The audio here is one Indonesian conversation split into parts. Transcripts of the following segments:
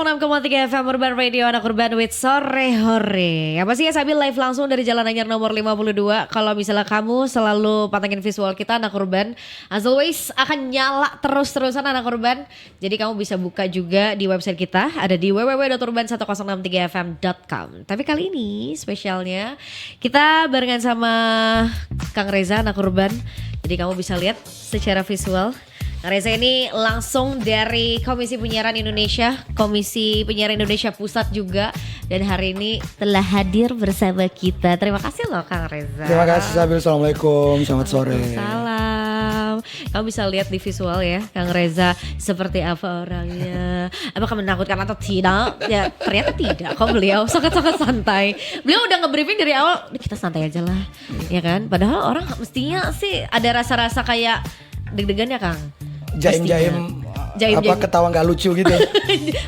106,3 FM Urban Radio, anak urban with sore hore. Apa sih ya, sambil live langsung dari Jalan Anyar nomor 52. Kalau misalnya kamu selalu pantengin visual kita anak urban, as always akan nyala terus-terusan anak urban. Jadi kamu bisa buka juga di website kita, ada di www.urban1063fm.com. Tapi kali ini spesialnya kita barengan sama Kang Reza anak urban. Jadi kamu bisa lihat secara visual. Kang Reza ini langsung dari Komisi Penyiaran Indonesia, Komisi Penyiaran Indonesia Pusat juga. Dan hari ini telah hadir bersama kita. Terima kasih loh Kang Reza. Terima kasih Sabil, Assalamualaikum, selamat sore. Salam. Kamu bisa lihat di visual ya Kang Reza seperti apa orangnya. Apakah menakutkan atau tidak? Ya ternyata tidak, kok beliau sangat-sangat santai. Beliau udah nge-briefing dari awal, kita santai aja lah, ya kan? Padahal orang mestinya sih ada rasa-rasa kayak deg-degan ya Kang. Jaim-jaim apa ketawa gak lucu gitu.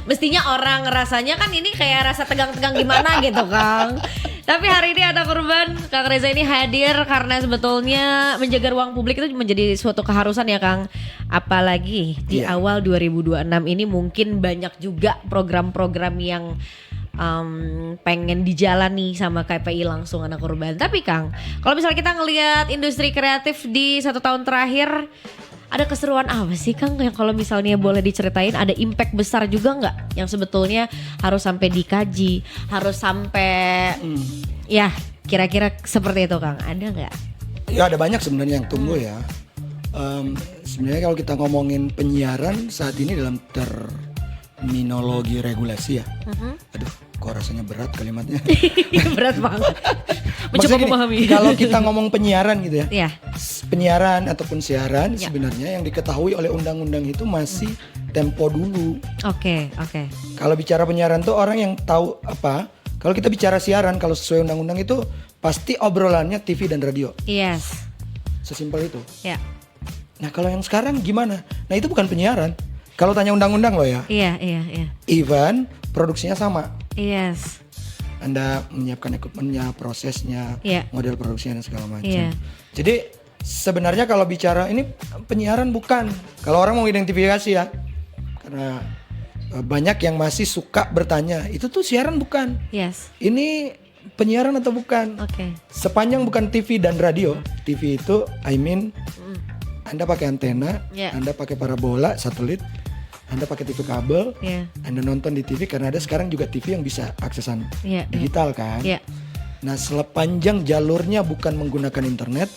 Mestinya orang rasanya kan ini kayak rasa tegang-tegang gimana gitu Kang. Tapi hari ini ada korban, Kang Reza ini hadir karena sebetulnya menjaga ruang publik itu menjadi suatu keharusan ya Kang. Apalagi di awal 2026 ini mungkin banyak juga program-program yang pengen dijalani sama KPI langsung anak korban. Tapi Kang, kalau misalnya kita ngelihat industri kreatif di 1 tahun terakhir, ada keseruan apa sih Kang yang kalau misalnya boleh diceritain, ada impact besar juga nggak yang sebetulnya harus sampai dikaji, harus sampai ya kira-kira seperti itu Kang, ada nggak? Ya ada banyak sebenarnya yang tumbuh ya. Sebenarnya kalau kita ngomongin penyiaran saat ini dalam terminologi regulasi ya. Aduh, kok rasanya berat kalimatnya. Berat banget. Mencoba memahami. Kalau kita ngomong penyiaran gitu ya. Yeah. Penyiaran ataupun siaran sebenarnya yang diketahui oleh undang-undang itu masih tempo dulu. Oke. Kalau bicara penyiaran tuh orang yang tahu apa. Kalau kita bicara siaran, kalau sesuai undang-undang itu pasti obrolannya TV dan radio. Yes. Sesimpel itu. Ya. Nah kalau yang sekarang gimana? Nah itu bukan penyiaran. Kalau tanya undang-undang loh ya. Iya. Even produksinya sama. Yes. Anda menyiapkan equipmentnya, prosesnya, model produksinya dan segala macam. Jadi sebenarnya kalau bicara ini penyiaran bukan. Kalau orang mau identifikasi ya, karena banyak yang masih suka bertanya, itu tuh siaran bukan? Yes. Ini penyiaran atau bukan? Oke. Sepanjang bukan TV dan radio, TV itu Anda pakai antena, Anda pakai parabola, satelit, Anda pakai TV kabel, Anda nonton di TV karena ada sekarang juga TV yang bisa aksesan digital kan. Nah sepanjang jalurnya bukan menggunakan internet,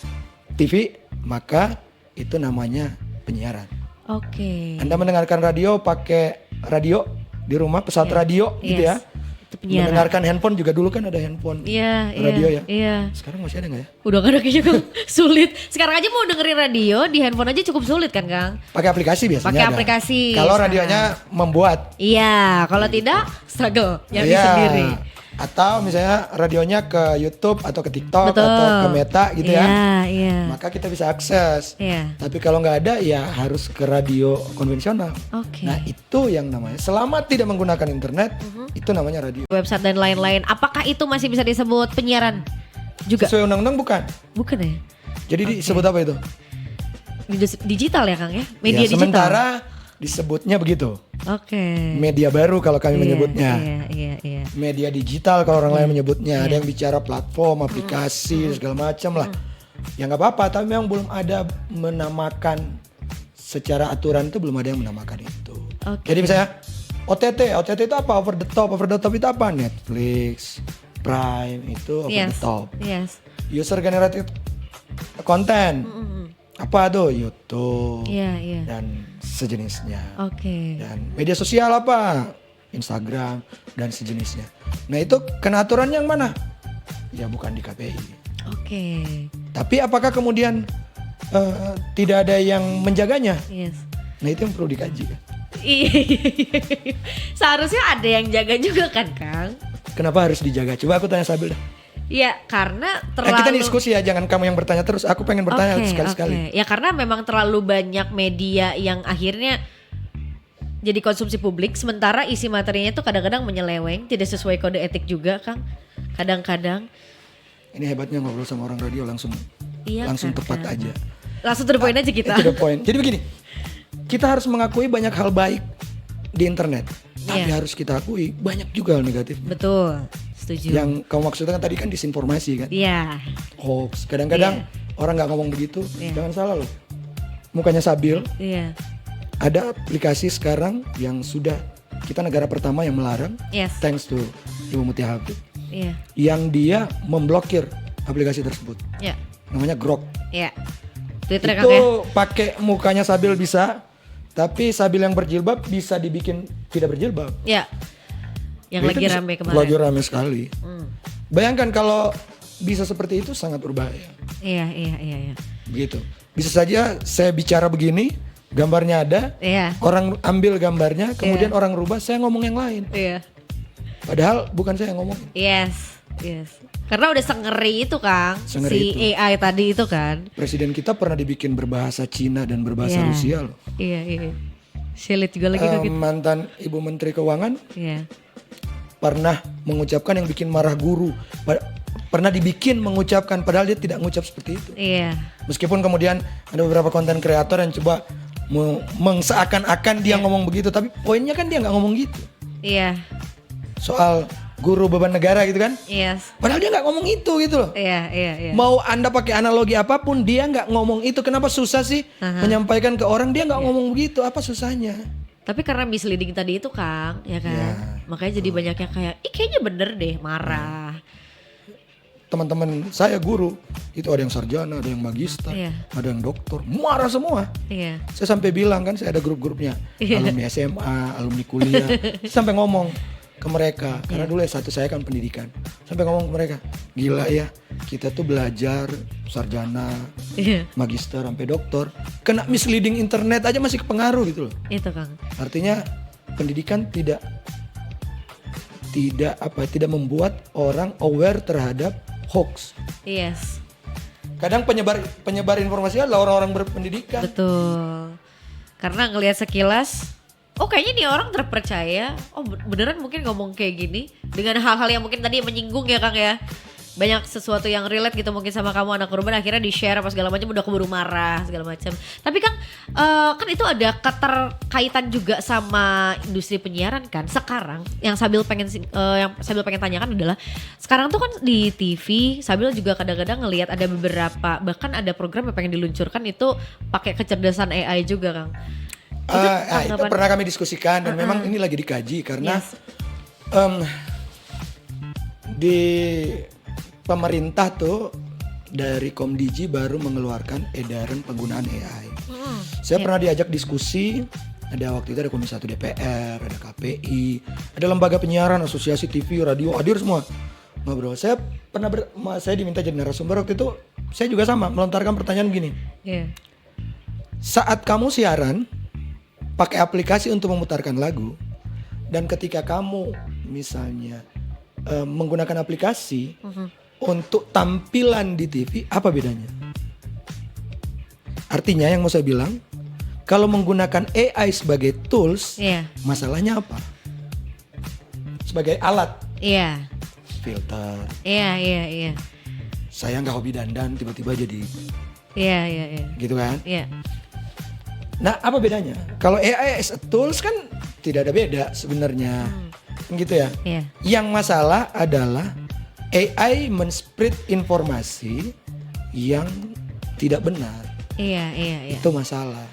TV, maka itu namanya penyiaran. Oke. Anda mendengarkan radio pakai radio di rumah, pesawat radio gitu ya. Mendengarkan handphone juga dulu kan ada handphone radio ya. Sekarang masih ada nggak ya? Udah gak ada kayaknya Kang. Sulit. Sekarang aja mau dengerin radio di handphone aja cukup sulit kan Kang? Pakai aplikasi biasanya. Pakai aplikasi. Kalau radionya membuat. Iya. Kalau tidak struggle nyari sendiri. Atau misalnya radionya ke YouTube atau ke TikTok atau ke Meta gitu ya. Maka kita bisa akses. Tapi kalau nggak ada ya harus ke radio konvensional. Nah itu yang namanya selama tidak menggunakan internet itu namanya radio. Website dan lain-lain. Apakah itu masih bisa disebut penyiaran juga? Sesuai undang-undang bukan. Bukan ya. Jadi disebut apa itu? Digital ya Kang ya. Media digital. Sementara disebutnya begitu. Media baru kalau kami menyebutnya. Iya. Media digital kalau orang lain menyebutnya. Ada yang bicara platform, aplikasi, segala macam lah. Ya nggak apa-apa, tapi memang belum ada menamakan secara aturan itu, belum ada yang menamakan itu. Jadi misalnya OTT itu apa? Over the top itu apa? Netflix, Prime itu over the top. User generated content. Apa tuh? YouTube dan sejenisnya. Dan media sosial apa? Instagram dan sejenisnya. Nah itu kena aturan yang mana? Ya bukan di KPI. Tapi apakah kemudian tidak ada yang menjaganya? Nah itu yang perlu dikaji kan. Seharusnya ada yang jaga juga kan Kang? Kenapa harus dijaga? Coba aku tanya Sabil dah. Ya karena terlalu kita diskusi ya, jangan kamu yang bertanya terus, aku pengen bertanya sekali-sekali. Ya karena memang terlalu banyak media yang akhirnya jadi konsumsi publik, sementara isi materinya tuh kadang-kadang menyeleweng, tidak sesuai kode etik juga Kang. Kadang-kadang. Ini hebatnya ngobrol sama orang radio langsung tepat aja. Langsung to the point aja kita. To the point. Jadi begini, kita harus mengakui banyak hal baik di internet. Tapi harus kita akui banyak juga hal negatif. Betul, setuju. Yang kamu maksudkan tadi kan disinformasi kan, Iya, hoax. Kadang-kadang orang nggak ngomong begitu, Iya. jangan salah loh. Mukanya Sabil, iya, ada aplikasi sekarang yang sudah kita negara pertama yang melarang, yes, thanks to Ibu Mutia Habib, iya, yang dia memblokir aplikasi tersebut. iya, Namanya Grok. iya. Twitter Kang ya? Itu pakai mukanya Sabil bisa, tapi Sabil yang berjilbab bisa dibikin tidak berjilbab. Iya. Yang Itu lagi bisa- rame kemarin. Lagi rame sekali. Hmm. Bayangkan kalau bisa seperti itu sangat berbahaya. Iya, iya, iya, iya. Begitu. Bisa saja saya bicara begini, gambarnya ada, Iya. orang ambil gambarnya, kemudian orang rubah, saya ngomong yang lain. Iya. Padahal bukan saya yang ngomong. Yes, yes. Karena udah sengeri itu Kang, Sengeri si AI tadi itu kan. Presiden kita pernah dibikin berbahasa Cina dan berbahasa Iya. Rusia loh. Iya, iya. Silit juga lagi tuh gitu. Mantan Ibu Menteri Keuangan Iya. pernah mengucapkan yang bikin marah guru. Pernah dibikin mengucapkan padahal dia tidak mengucap seperti itu. Iya. Meskipun kemudian ada beberapa konten kreator yang coba mengseakan-akan dia ngomong begitu, tapi poinnya kan dia nggak ngomong gitu. Iya. Soal guru beban negara gitu kan. Yes. Padahal dia nggak ngomong itu gitu loh. Iya, iya, iya. Mau Anda pakai analogi apapun dia nggak ngomong itu. Kenapa susah sih menyampaikan ke orang dia nggak ngomong begitu? Apa susahnya? Tapi karena misleading tadi itu Kang, ya kan. Ya. Makanya jadi banyak yang kayak, ih kayaknya bener deh, marah. Teman-teman saya guru itu ada yang sarjana, ada yang magister, Iya. ada yang doktor, marah semua. Iya. Saya sampai bilang kan saya ada grup-grupnya, alumni SMA, alumni kuliah. Saya sampai ngomong ke mereka karena dulu S1 saya kan pendidikan. Sampai ngomong ke mereka, gila ya, kita tuh belajar sarjana, Iya. magister sampai doktor, kena misleading internet aja masih kepengaruh gitu loh. Itu Kang. Artinya pendidikan tidak membuat orang aware terhadap hoax. Yes. Kadang penyebar informasi adalah orang-orang berpendidikan. Betul. Karena ngelihat sekilas, oh kayaknya nih orang terpercaya. Oh beneran mungkin ngomong kayak gini dengan hal-hal yang mungkin tadi menyinggung ya Kang ya. Banyak sesuatu yang relate gitu mungkin sama kamu anak korban, akhirnya di-share apa segala macam, udah keburu marah segala macam. Tapi Kang, kan itu ada keterkaitan juga sama industri penyiaran kan. Sekarang yang Sabil pengen tanyakan adalah sekarang tuh kan di TV Sabil juga kadang-kadang ngelihat ada beberapa, bahkan ada program yang pengen diluncurkan itu pakai kecerdasan AI juga Kang. Itu tanggapan- pernah kami diskusikan dan memang ini lagi dikaji karena Yes. di pemerintah tuh dari Komdiji baru mengeluarkan edaran penggunaan AI. Saya pernah diajak diskusi, ada waktu itu ada Komisi 1 DPR, ada KPI, ada lembaga penyiaran, asosiasi TV, radio, hadir semua ngobrol. Saya diminta jadi narasumber waktu itu. Saya juga sama melontarkan pertanyaan begini. Iya. Saat kamu siaran pakai aplikasi untuk memutarkan lagu dan ketika kamu misalnya menggunakan aplikasi untuk tampilan di TV, apa bedanya? Artinya yang mau saya bilang, kalau menggunakan AI sebagai tools, Iya. masalahnya apa? Sebagai alat, Iya. filter. Iya, iya, iya. Saya nggak hobi dandan, tiba-tiba jadi Iya, iya, iya. gitu kan? Iya. Nah, apa bedanya? Kalau AI as a tools kan tidak ada beda sebenarnya. Gitu ya. Iya. Yang masalah adalah AI men-spread informasi yang tidak benar. Iya, iya, iya. Itu masalah.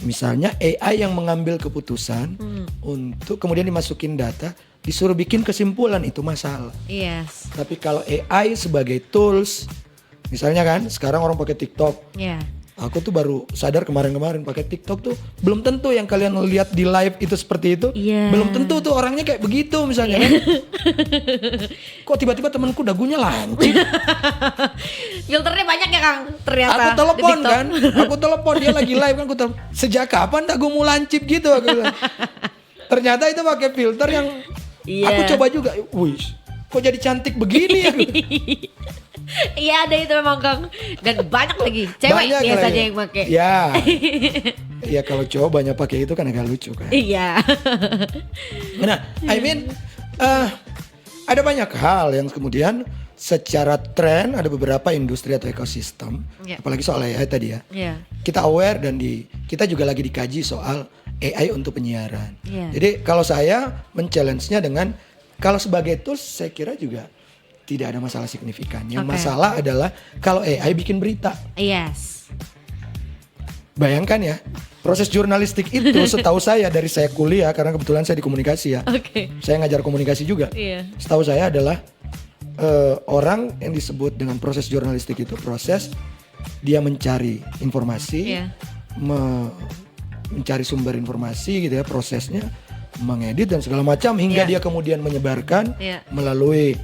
Misalnya AI yang mengambil keputusan untuk kemudian dimasukin data, disuruh bikin kesimpulan, itu masalah. Yes. Tapi kalau AI sebagai tools, misalnya kan sekarang orang pakai TikTok. Iya. Aku tuh baru sadar kemarin-kemarin pakai TikTok tuh belum tentu yang kalian lihat di live itu seperti itu. Iya. Belum tentu tuh orangnya kayak begitu misalnya kan. Kok tiba-tiba temanku dagunya lancip. Filternya banyak ya Kang ternyata. Aku di telepon TikTok. kan. Aku telepon dia lagi live kan, aku telepon. Sejak kapan dagumu lancip gitu aku bilang. Ternyata itu pakai filter yang Iya. aku coba juga. Wih, kok jadi cantik begini ya? Iya ada itu memang Kang. Dan banyak lagi. Cewek Banyak biasanya lagi. yang pakai. Ya. Ya kalau cowok banyak pakai itu kan agak lucu kan. Iya. Nah, I mean ada banyak hal yang kemudian secara tren ada beberapa industri atau ekosistem, Ya. apalagi soal AI tadi ya. Iya. Kita aware dan kita juga lagi dikaji soal AI untuk penyiaran. Iya. Jadi kalau saya men-challenge-nya dengan kalau sebagai tools saya kira juga tidak ada masalah signifikan. Yang Oke. masalah adalah kalau AI bikin berita. Yes. Bayangkan ya, proses jurnalistik itu setahu saya dari saya kuliah karena kebetulan saya di komunikasi ya. Oke. Saya ngajar komunikasi juga. Iya. Setahu saya adalah orang yang disebut dengan proses jurnalistik itu proses dia mencari informasi, Iya. mencari sumber informasi gitu ya, prosesnya mengedit dan segala macam hingga Iya. dia kemudian menyebarkan Iya. melalui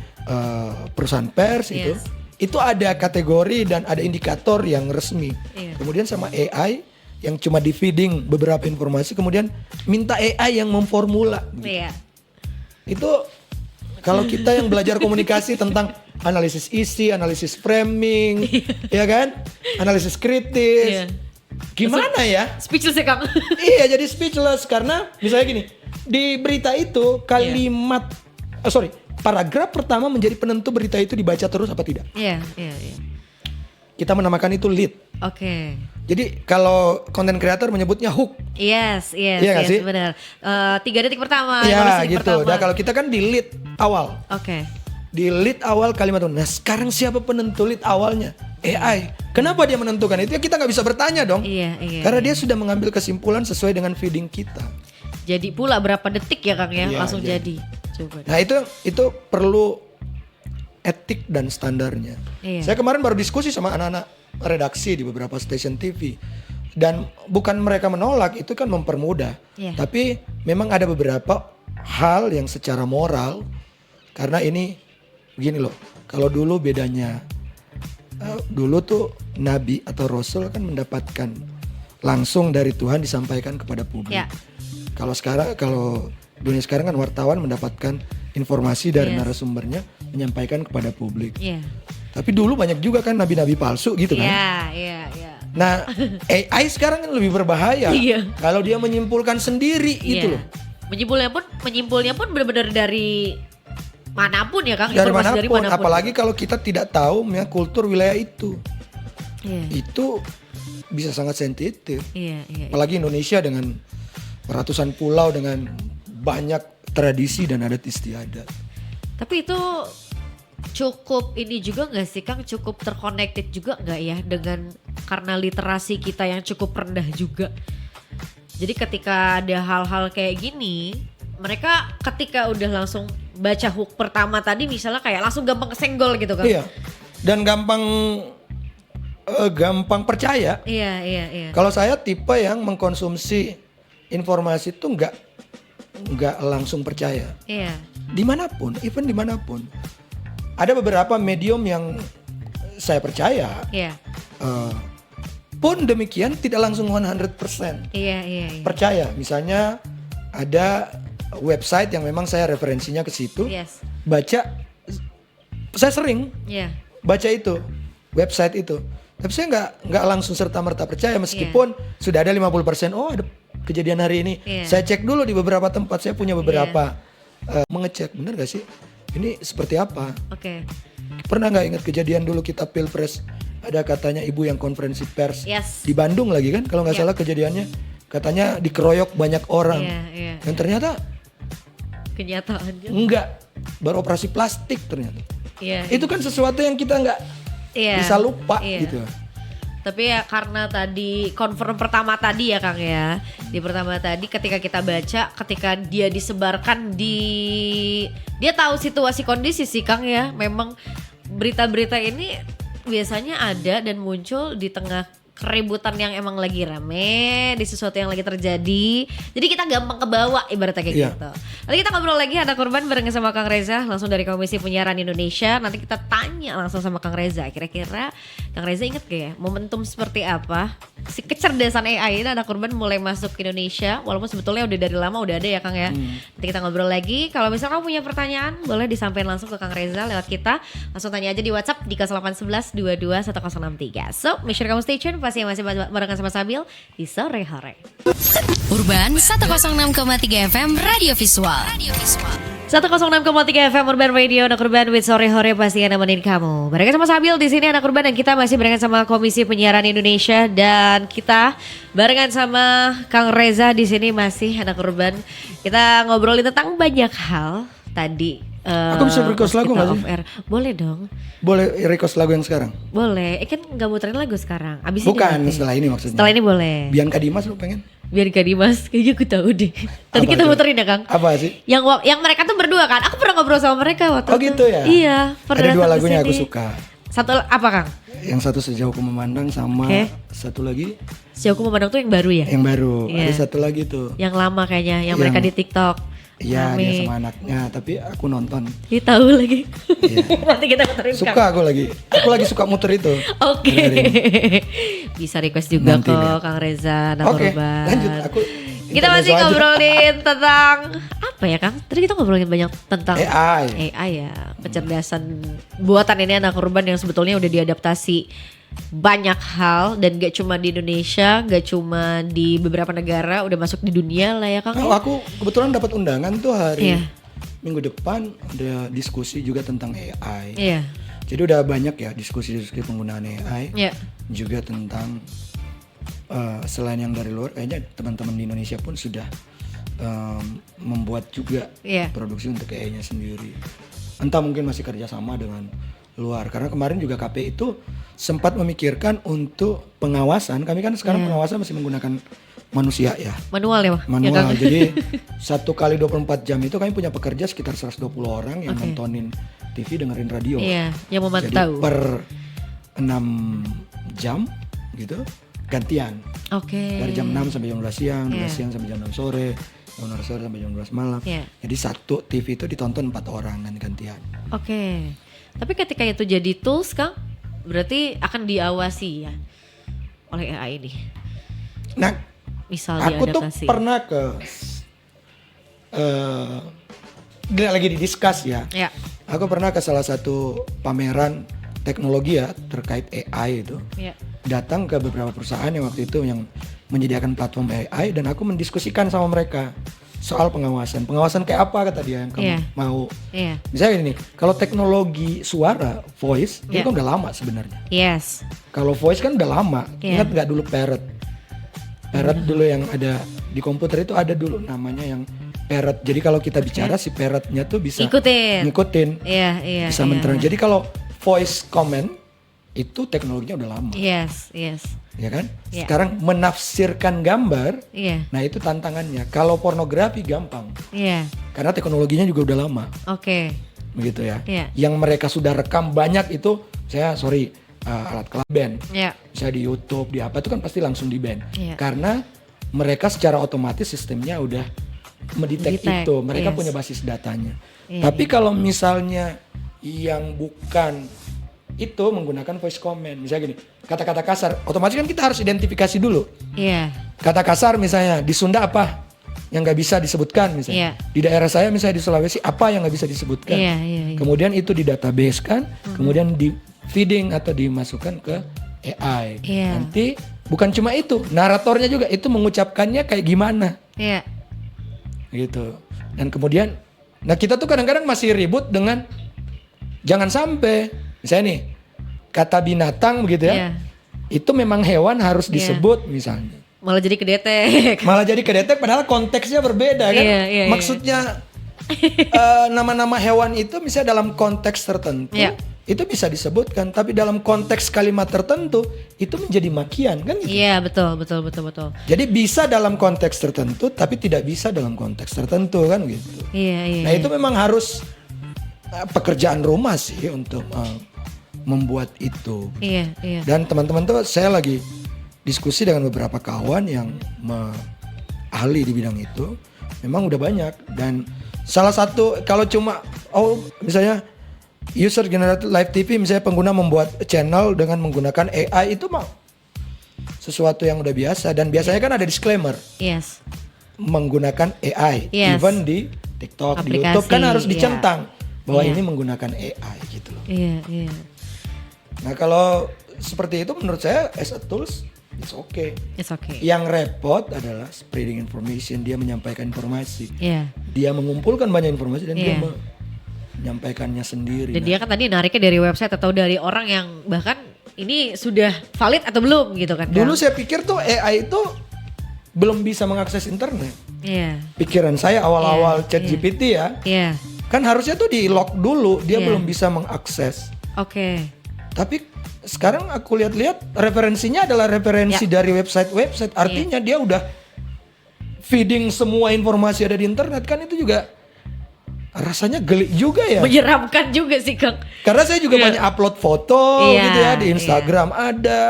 perusahaan pers itu. Yes. Itu ada kategori dan ada indikator yang resmi. Iya. Kemudian sama AI yang cuma di feeding beberapa informasi, kemudian minta AI yang memformula. Iya. Itu kalau kita yang belajar komunikasi tentang analisis isi, analisis framing, ya kan, analisis kritis, Iya. gimana ya? Speechless ya Kang. Iya, jadi speechless karena misalnya gini, di berita itu kalimat, paragraf pertama menjadi penentu berita itu dibaca terus apa tidak. Iya, iya, iya. Kita menamakan itu lead. Oke. Jadi kalau content creator menyebutnya hook. Yes, yes, Iya nggak yes, sih? benar. 3 detik pertama, Ya 15 detik gitu. pertama. Nah kalau kita kan di lead awal. Oke. Di lead awal kalimat itu. Nah sekarang siapa penentu lead awalnya? AI. Kenapa dia menentukan itu? Ya kita nggak bisa bertanya dong. Iya, iya. Karena dia sudah mengambil kesimpulan sesuai dengan feeding kita. Jadi pula berapa detik ya Kang ya, Iya, langsung jadi. jadi. Coba. Nah itu perlu etik dan standarnya. Iya. Saya kemarin baru diskusi sama anak-anak redaksi di beberapa stasiun TV. Dan bukan mereka menolak, itu kan mempermudah. Iya. Tapi memang ada beberapa hal yang secara moral. Karena ini begini loh, kalau dulu bedanya, dulu tuh Nabi atau Rasul kan mendapatkan langsung dari Tuhan disampaikan kepada publik. Ya. Kalau dunia sekarang kan wartawan mendapatkan informasi dari Yes. narasumbernya menyampaikan kepada publik. Iya. Tapi dulu banyak juga kan nabi-nabi palsu gitu kan. Iya, iya, iya. Nah, AI sekarang kan lebih berbahaya. Iya. Kalau dia menyimpulkan sendiri gitu Iya. loh. Menyimpulnya pun benar-benar dari manapun ya Kang, Dari informasi manapun, apalagi kalau kita tidak tahu ya kultur wilayah itu. Iya. Itu bisa sangat sensitif. Iya, iya. Apalagi Indonesia dengan ratusan pulau dengan banyak tradisi dan adat istiadat. Tapi itu cukup ini juga nggak sih Kang, cukup terconnected juga nggak ya dengan karena literasi kita yang cukup rendah juga. Jadi ketika ada hal-hal kayak gini, mereka ketika udah langsung baca hook pertama tadi misalnya kayak langsung gampang kesenggol gitu kan. Iya. Dan gampang percaya. Iya, iya, iya. Kalau saya tipe yang mengkonsumsi informasi itu nggak langsung percaya. Iya. Dimanapun, even dimanapun. Ada beberapa medium yang saya percaya. Iya. Pun demikian tidak langsung 100% Iya, iya, iya. percaya. Misalnya ada website yang memang saya referensinya ke situ. Yes. Baca, saya sering Iya. baca itu, website itu. Tapi saya nggak langsung serta-merta percaya meskipun sudah ada 50%. Oh ada kejadian hari ini. Iya. Saya cek dulu di beberapa tempat. Saya punya beberapa mengecek. Bener gak sih? Ini seperti apa? Oke. Pernah nggak ingat kejadian dulu kita pilpres? Ada katanya ibu yang konferensi pers Yes. di Bandung lagi kan? Kalau nggak Iya. salah kejadiannya. Katanya dikeroyok banyak orang. Iya, iya. Dan ternyata Kenyataannya. enggak. Beroperasi plastik ternyata. Iya. Itu kan sesuatu yang kita nggak Iya. bisa lupa Iya. gitu. Tapi ya karena tadi confirm pertama tadi ya Kang ya. Di pertama tadi ketika kita baca, ketika dia disebarkan dia tahu situasi kondisi sih Kang ya. Memang berita-berita ini biasanya ada dan muncul di tengah keributan yang emang lagi rame, di sesuatu yang lagi terjadi. Jadi kita gampang kebawa ibaratnya kayak Iya. gitu. Nanti kita ngobrol lagi, ada korban bareng sama Kang Reza langsung dari Komisi Penyiaran Indonesia. Nanti kita tanya langsung sama Kang Reza. Kira-kira Kang Reza inget gak ya momentum seperti apa si kecerdasan AI ini anak korban mulai masuk ke Indonesia, walaupun sebetulnya udah dari lama udah ada ya Kang ya. Nanti kita ngobrol lagi. Kalau misalnya kamu punya pertanyaan boleh disampaikan langsung ke Kang Reza lewat kita. Langsung tanya aja di WhatsApp di 0811 22 1063. So, make sure kamu stay tune, pasti masih barengan sama Sabil di sore hari. Urban 106,3 FM Radio Visual. 106,3 FM Urban Radio, Anak Urban with Sore Hore pasti nemenin kamu. Barengan sama Sabil di sini Anak Urban, dan kita masih barengan sama Komisi Penyiaran Indonesia, dan kita barengan sama Kang Reza di sini masih Anak Urban. Kita ngobrolin tentang banyak hal tadi. Aku bisa request lagu nggak sih? Boleh dong. Boleh request lagu yang sekarang? Boleh. Kan nggak muterin lagu sekarang. Abis ini Bukan, nanti. setelah ini maksudnya. Setelah ini boleh. Bianca Dimas lu pengen? Biar gak Dimas, kayaknya aku tahu deh. Tadi Apa kita tuh? muterin ya Kang. Apa sih? Yang mereka tuh berdua kan. Aku pernah ngobrol sama mereka waktu Oh itu. gitu ya? Iya. Pernah Ada dua datang lagunya kesini. aku suka. Satu apa Kang? Yang satu Sejauh Ku Memandang sama Oke. satu lagi Sejauh Ku Memandang tuh yang baru ya? yang baru. Iya. Ada satu lagi tuh. Yang lama kayaknya, yang mereka di TikTok. Iya, dia Rame. sama anaknya, tapi aku nonton. Dia tahu lagi. Iya. Nanti kita muterin Kang. Suka aku lagi. Aku lagi suka muter itu. Oke. Dengerin. Bisa request juga Nanti kok deh. Kang Reza, Anak Oke, Urban. lanjut. Aku Kita masih intermezzo aja. ngobrolin tentang apa ya Kang? Tadi kita ngobrolin banyak tentang AI. AI ya, kecerdasan buatan ini Anak Urban yang sebetulnya udah diadaptasi banyak hal, dan gak cuma di Indonesia, gak cuma di beberapa negara, udah masuk di dunia lah ya Kang. Oh, aku kebetulan dapat undangan tuh hari Iya. minggu depan, ada diskusi juga tentang AI. Iya, Jadi udah banyak ya diskusi-diskusi penggunaan AI. iya, Juga tentang selain yang dari luar, kayaknya teman-teman di Indonesia pun sudah membuat juga iya. produksi untuk AI-nya sendiri. Entah mungkin masih kerjasama dengan luar. Karena kemarin juga KPI itu sempat memikirkan untuk pengawasan. Kami kan sekarang pengawasan masih menggunakan manusia ya. Manual ya, Pak? Manual. Ya, Kang? Jadi 1 kali 24 jam itu kami punya pekerja sekitar 120 orang yang Oke. nontonin TV, dengerin radio. Iya, yang Jadi memantau. per 6 jam gitu gantian. Oke. Dari jam 6 sampai jam 12 siang, 12 Iya. siang sampai jam 6 sore, jam 6 sore sampai jam 12 malam. Iya. Jadi satu TV itu ditonton 4 orang gantian. Oke. Tapi ketika itu jadi tools Kang, berarti akan diawasi ya oleh AI ini. Nah, Misal aku tuh diadaptasi. pernah ke dia lagi didiskus ya. Ya. Aku pernah ke salah satu pameran teknologi ya terkait AI itu. Ya. Datang ke beberapa perusahaan yang waktu itu yang menyediakan platform AI, dan aku mendiskusikan sama mereka soal pengawasan. Pengawasan kayak apa kata dia yang kamu Iya. mau. Iya. Misalnya gini, kalau teknologi suara, voice, itu Iya. kan udah lama sebenarnya. Yes. Kalau voice kan udah lama. Iya. Ingat nggak dulu parrot? Parrot dulu yang ada di komputer itu ada dulu namanya yang parrot. Jadi kalau kita bicara si parrotnya tuh bisa ngikutin, Iya, iya. bisa iya. menerang. Jadi kalau voice comment itu teknologinya udah lama, Yes, yes. ya kan? Iya. Sekarang menafsirkan gambar, Iya. nah itu tantangannya. Kalau pornografi gampang, Iya. karena teknologinya juga udah lama, Oke. begitu ya. Iya. Yang mereka sudah rekam banyak itu, alat band. Iya. Misalnya di YouTube, di apa itu kan pasti langsung di ban. Iya. Karena mereka secara otomatis sistemnya udah mendetek Detect, itu, mereka yes. punya basis datanya. Iya, Tapi kalau misalnya yang bukan itu menggunakan voice comment, misalnya gini, kata-kata kasar, otomatis kan kita harus identifikasi dulu. Iya. Kata kasar misalnya di Sunda apa yang nggak bisa disebutkan misalnya. Iya. Di daerah saya misalnya di Sulawesi apa yang nggak bisa disebutkan. Iya, iya, iya. Kemudian itu di database kan, kemudian di feeding atau dimasukkan ke AI. Iya. Nanti bukan cuma itu, naratornya juga itu mengucapkannya kayak gimana Iya. gitu. Dan kemudian, nah kita tuh kadang-kadang masih ribut dengan jangan sampai, misalnya nih kata binatang begitu ya, Iya. itu memang hewan harus Iya. disebut misalnya. Malah jadi kedetek. Malah jadi kedetek padahal konteksnya berbeda kan. Iya, iya, iya. Maksudnya nama-nama hewan itu misalnya dalam konteks tertentu Iya. itu bisa disebutkan, tapi dalam konteks kalimat tertentu itu menjadi makian kan gitu. Iya, betul, betul, betul, betul. Jadi bisa dalam konteks tertentu tapi tidak bisa dalam konteks tertentu kan gitu. Iya, iya. Nah, itu memang harus pekerjaan rumah sih untuk membuat itu. Iya, iya. Dan teman-teman tuh saya lagi diskusi dengan beberapa kawan yang ahli di bidang itu, memang udah banyak. Dan salah satu kalau cuma misalnya user generated live TV, misalnya pengguna membuat channel dengan menggunakan AI, itu mah sesuatu yang udah biasa, dan biasanya kan ada disclaimer Yes. menggunakan AI. Yes. Even di TikTok, di Aplikasi, YouTube kan harus iya. dicentang bahwa Iya. ini menggunakan AI gitu loh. Iya, iya. Nah, kalau seperti itu menurut saya as a tools it's okay. It's okay. Yang repot adalah spreading information, dia menyampaikan informasi. Iya. Dia mengumpulkan banyak informasi dan dia Iya. menyampaikannya sendiri. Dan dia kan tadi nariknya dari website atau dari orang yang bahkan ini sudah valid atau belum gitu kan. Dulu Kang? saya pikir tuh AI itu belum bisa mengakses internet. Iya. Pikiran saya awal-awal Iya, ChatGPT ya, Iya. kan harusnya tuh di lock dulu, dia Iya. belum bisa mengakses. Oke. Tapi sekarang aku lihat-lihat referensinya adalah referensi dari website-website. Artinya dia udah feeding semua informasi ada di internet, kan itu juga rasanya geli juga ya. Menyeramkan juga sih Kang. Karena saya juga Iya. banyak upload foto Iya, gitu ya di iya. Instagram ada.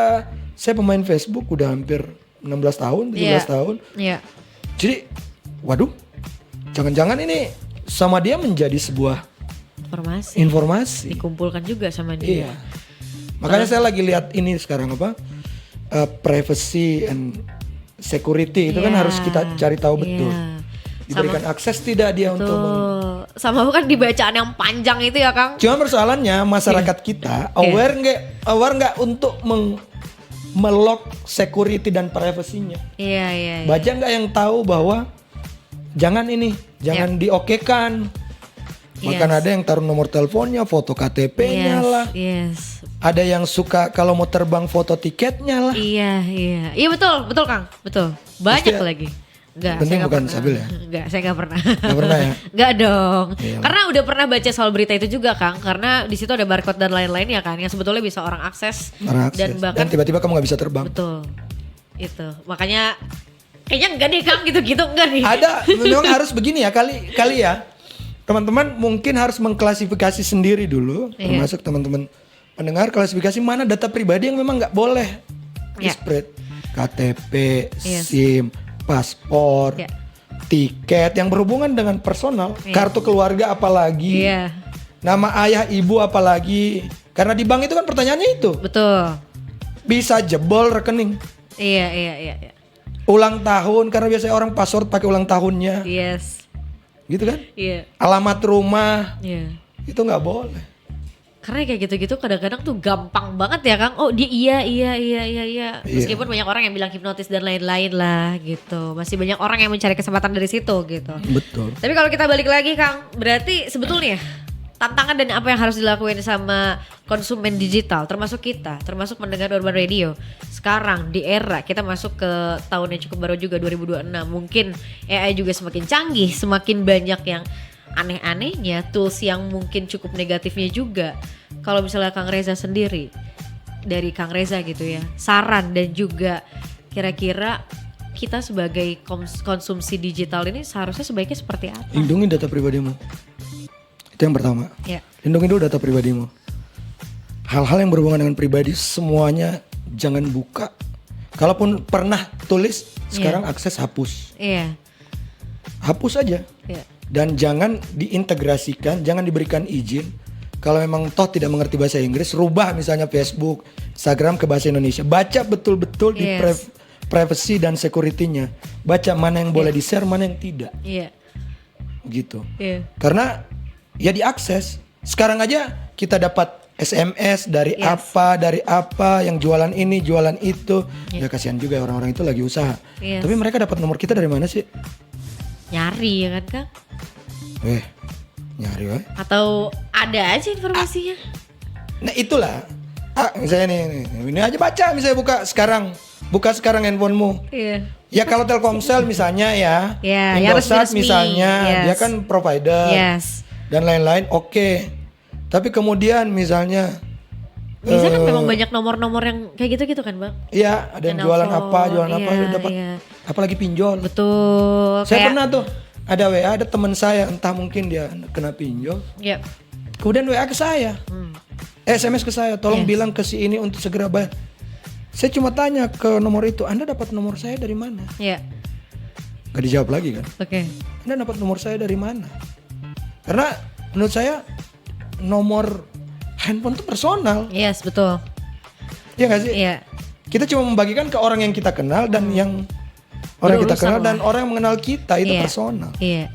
Saya pemain Facebook udah hampir 16 tahun, 17 Iya. tahun. Iya. Jadi waduh, jangan-jangan ini sama dia menjadi sebuah Informasi informasi. dikumpulkan juga sama dia. Iya. Makanya saya lagi lihat ini sekarang apa? Privacy and security itu kan Iya. harus kita cari tahu betul. Iya. Diberikan akses tidak dia untuk Tuh. Sama kan di bacaan yang panjang itu ya Kang. Cuma persoalannya masyarakat kita aware nggak untuk melock security dan privasinya. Iya, iya, iya. Baca nggak yang tahu bahwa jangan diokekan. Bahkan Yes. ada yang taruh nomor teleponnya, foto KTP-nya Yes, lah. yes. Ada yang suka kalau mau terbang foto tiketnya lah. Iya, iya. Iya betul, betul Kang. Betul. Banyak Pasti ya. lagi. Enggak, Penting saya nggak bukan pernah. Sabil ya? Enggak, saya nggak pernah. Nggak pernah ya? Nggak dong. Iya. Karena udah pernah baca soal berita itu juga Kang. Karena di situ ada barcode dan lain-lain ya kan. Yang sebetulnya bisa orang akses. Orang akses. Dan bahkan tiba-tiba kamu nggak bisa terbang. betul. Itu. Makanya kayaknya enggak deh Kang gitu-gitu enggak nih. Ada, memang harus begini ya kali ya. Teman-teman mungkin harus mengklasifikasi sendiri dulu, Iya. termasuk teman-teman pendengar klasifikasi mana data pribadi yang memang nggak boleh Iya. di-spread. KTP, Yes. SIM, paspor, Iya. tiket yang berhubungan dengan personal, Iya. kartu keluarga apalagi, Iya. nama ayah ibu apalagi. Karena di bank itu kan pertanyaannya itu, Betul. bisa jebol rekening. Iya, iya, iya, iya. Ulang tahun, karena biasanya orang password pakai ulang tahunnya, Yes. gitu kan? Iya. Alamat rumah, Iya. itu nggak boleh. Karena kayak gitu-gitu kadang-kadang tuh gampang banget ya Kang. Oh dia iya. Meskipun banyak orang yang bilang hipnotis dan lain-lain lah gitu. Masih banyak orang yang mencari kesempatan dari situ gitu. Betul. Tapi kalau kita balik lagi Kang, berarti sebetulnya tantangan dan apa yang harus dilakuin sama konsumen digital termasuk kita, termasuk mendengar Urban Radio. Sekarang di era kita masuk ke tahun yang cukup baru juga 2026. Mungkin AI juga semakin canggih, semakin banyak yang aneh-anehnya, tools yang mungkin cukup negatifnya juga. Kalau misalnya Kang Reza sendiri, dari Kang Reza gitu ya, saran dan juga kira-kira kita sebagai konsumsi digital ini seharusnya sebaiknya seperti apa? Lindungi data pribadimu. Itu yang pertama. Ya. Lindungi dulu data pribadimu. Hal-hal yang berhubungan dengan pribadi semuanya jangan buka. Kalaupun pernah tulis, sekarang akses hapus. Iya. Hapus aja. Iya. Dan jangan diintegrasikan, jangan diberikan izin. Kalau memang toh tidak mengerti bahasa Inggris, rubah misalnya Facebook, Instagram ke bahasa Indonesia. Baca betul-betul di Yes. privacy dan security-nya. Baca mana yang boleh di-share, mana yang tidak. Iya. Gitu. Iya. Karena ya diakses. Sekarang aja kita dapat SMS dari Yes. dari apa, yang jualan ini, jualan itu. Ya kasihan juga ya orang-orang itu lagi usaha. Yes. Tapi mereka dapat nomor kita dari mana sih? Nyari ya kan Kang? Nyari wae. Atau ada aja informasinya? Nah itulah. Misalnya nih, ini aja baca misalnya buka sekarang handphonemu. Iya. Ya kalau Telkomsel misalnya ya, Ya, ya Indosat resmi-resmi. misalnya, Yes. dia kan provider Yes. dan lain-lain, oke. Tapi kemudian misalnya, Bisa kan memang banyak nomor-nomor yang kayak gitu-gitu kan Bang? ya ada yang Dan jualan nelfon, apa, iya, dapat, iya. apalagi pinjol. Betul. Saya pernah tuh ada WA, ada teman saya, entah mungkin dia kena pinjol, Ya. kemudian WA ke saya, SMS ke saya, tolong bilang ke si ini untuk segera bayar. Saya cuma tanya ke nomor itu, Anda dapat nomor saya dari mana? Ya. Gak dijawab lagi kan? Oke. Anda dapat nomor saya dari mana? Karena menurut saya nomor handphone itu personal, Yes, betul. ya gak sih? Iya. Kita cuma membagikan ke orang yang kita kenal dan yang orang yang kita Berurusan kenal lah. dan orang yang mengenal kita itu Iya. personal. Iya.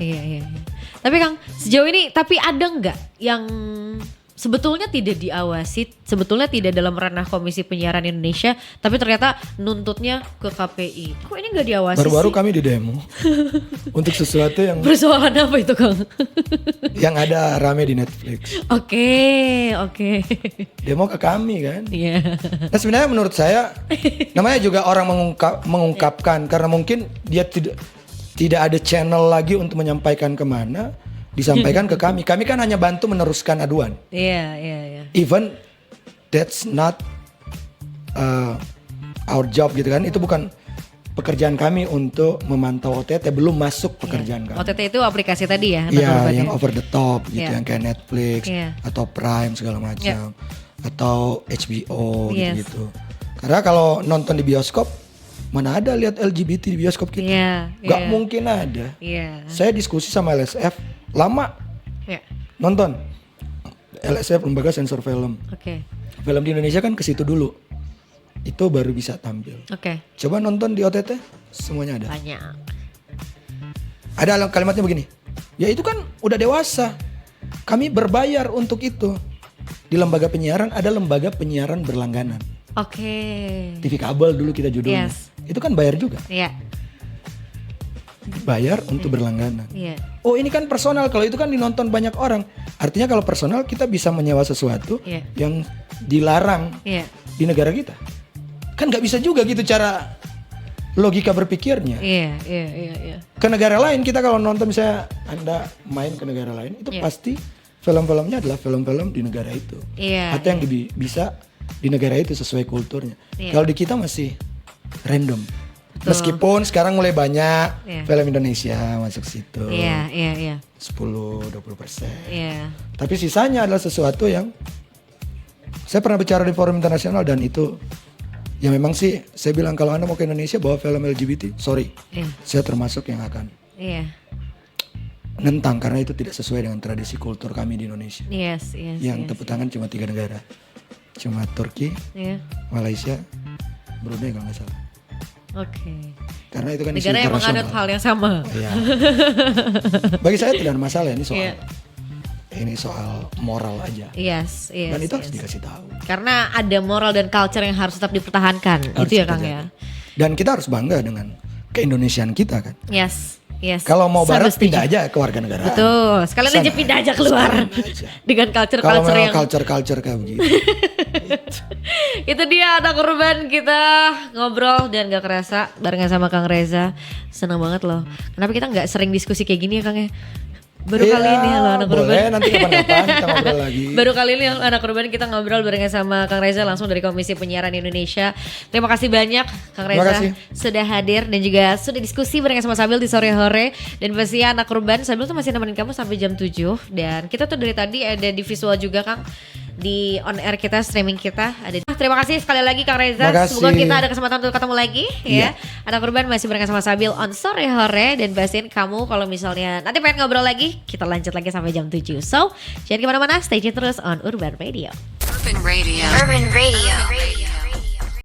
Tapi Kang, sejauh ini tapi ada nggak yang sebetulnya tidak diawasi, sebetulnya tidak dalam ranah Komisi Penyiaran Indonesia, tapi ternyata nuntutnya ke KPI. Kok ini nggak diawasi Baru-baru sih? kami di demo untuk sesuatu yang Persoalan apa itu, Kang? yang ada rame di Netflix. Oke. Demo ke kami kan. Iya. Nah sebenarnya menurut saya namanya juga orang mengungkapkan karena mungkin dia tidak ada channel lagi untuk menyampaikan kemana, disampaikan ke kami. Kami kan hanya bantu meneruskan aduan. Iya. Even that's not our job gitu kan. Itu bukan pekerjaan kami untuk memantau OTT, belum masuk pekerjaan kami. OTT itu aplikasi tadi ya? Iya, yang over the top gitu, Iya. yang kayak Netflix Iya. atau Prime segala macam, atau HBO Yes. gitu. Karena kalau nonton di bioskop, mana ada lihat LGBT di bioskop kita? Iya. Gak mungkin ada. Iya. Saya diskusi sama LSF, lama Iya. nonton. LSF Lembaga Sensor Film. Oke. Film di Indonesia kan ke situ dulu. Itu baru bisa tampil. Oke. Coba nonton di OTT, semuanya ada. Banyak. Ada kalimatnya begini. Ya itu kan udah dewasa. Kami berbayar untuk itu. Di lembaga penyiaran ada lembaga penyiaran berlangganan. Oke. TV kabel dulu kita judulnya. Yes. Itu kan bayar juga. Iya. Bayar untuk berlangganan. Iya. Oh ini kan personal. Kalau itu kan dinonton banyak orang. Artinya kalau personal kita bisa menyewa sesuatu Iya. yang dilarang Iya. di negara kita. Kan nggak bisa juga gitu cara logika berpikirnya. Iya. Ke negara lain kita kalau nonton misalnya Anda main ke negara lain itu Iya. pasti film-filmnya adalah film-film di negara itu. Iya. Atau yang bisa di negara itu sesuai kulturnya. Iya. Kalau di kita masih random. Betul. Meskipun sekarang mulai banyak Iya. film Indonesia masuk situ. Iya. 10-20%. Iya. Tapi sisanya adalah sesuatu yang saya pernah bicara di forum internasional dan itu ya memang sih saya bilang kalau Anda mau ke Indonesia bawa film LGBT, sorry. Iya. Saya termasuk yang akan Iya. nentang karena itu tidak sesuai dengan tradisi kultur kami di Indonesia. Yes. Yang tepuk tangan cuma 3 negara. Cuma Turki, Iya. Malaysia, Brunei kalau nggak salah. Oke. Karena itu kan isu Negara yang menganut internasional. hal yang sama. Iya. Bagi saya tidak ada masalah ini soal Iya. ini soal moral aja. Yes. Dan itu harus dikasih tahu. Karena ada moral dan culture yang harus tetap dipertahankan. Harus Itu ya kita Kang jaga. ya. Dan kita harus bangga dengan keindonesiaan kita kan. Yes. Kalau mau Sangat barat setuju. pindah aja ke warga negara. Betul. Sekalian aja Sana pindah aja keluar. Sana aja. Dengan Kalau culture-culture memang yang culture kayak begitu. itu dia anak urban kita ngobrol dan gak kerasa barengan sama Kang Reza. Senang banget loh. Kenapa kita nggak sering diskusi kayak gini ya Kang ya? Baru Iya, kali ini loh anak urban. boleh nanti kapan-kapan kita ngobrol lagi. Baru kali ini anak urban kita ngobrol barengan sama Kang Reza langsung dari Komisi Penyiaran Indonesia. Terima kasih banyak Kang Terima Reza kasih. sudah hadir dan juga sudah diskusi barengan sama Sabil di sore hore. Dan pasti anak urban Sabil tuh masih nemenin kamu sampai jam 7. Dan kita tuh dari tadi ada di visual juga Kang, di on air kita, streaming kita ada. Terima kasih sekali lagi Kang Reza. Terima kasih. Semoga kita ada kesempatan untuk ketemu lagi Iya. ya. Anak urban masih barengan sama Sabil on sore hore. Dan pastiin kamu kalau misalnya nanti pengen ngobrol lagi, kita lanjut lagi sampai jam 7. So jangan kemana-mana, stay tune terus on Urban Radio. Urban Radio.